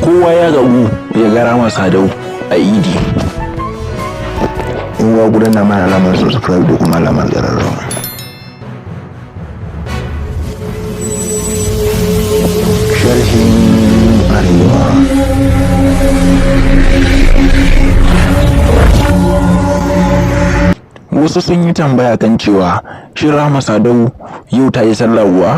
kowa ya gagu ya ga Rahama Sadau a idi. In wa gudan na mana alamar subscribe da kuma alamar ƙararrawa. Sharhin Arewa. Wasu sun yi tambaya kan cewa shin Rahama Sadau yau ta yi sallah kuwa?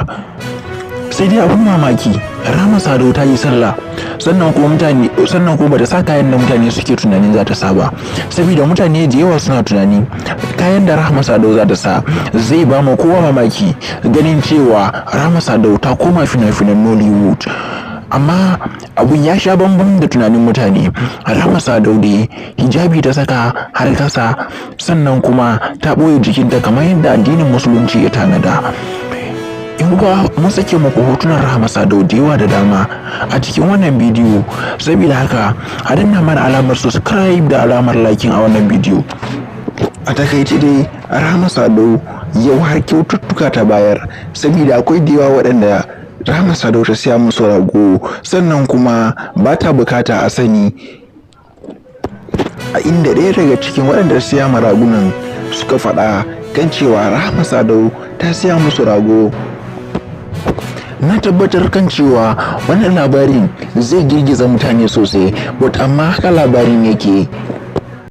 Sai dai abin mamaki, Rahama Sadau ta yi sallah sannan kuma bata sa kayan da mutane suke tunanin za ta sa ba, saboda mutane da yawa suna tunani kayan da Rahama Sadau za ta sa zai ba ma kowa mamaki, ganin cewa Rahama Sadau ta koma fina-finan Nollywood. Amma abun ya sha bambam da tunanin mutane. Rahama Sadau dai hijabi ta saka har kasa, sannan kuma ta ɓoye jikinta kamar yadda addinin musulunci ya tanada. In kuwa mun sake muku hotunan Rahama Sadau da yawa da dama a cikin wannan bidiyo, saboda haka a danna mana alamar subscribe da alamar liking a wannan bidiyo. A takaice dai Rahama Sadau yau har kyaututtuka ta bayar, saboda akwai da yawa waɗanda Rahama Sadau ta siya musu rago, sannan kuma ba ta bukata a sani, a inda ɗaya daga cikin waɗanda siya ma ragunan suka faɗa kan cewa Rahama Sadau ta siya musu rago. Na tabbatar kan cewa wannan labarin zai girgiza mutane sosai, amma haka labarin yake.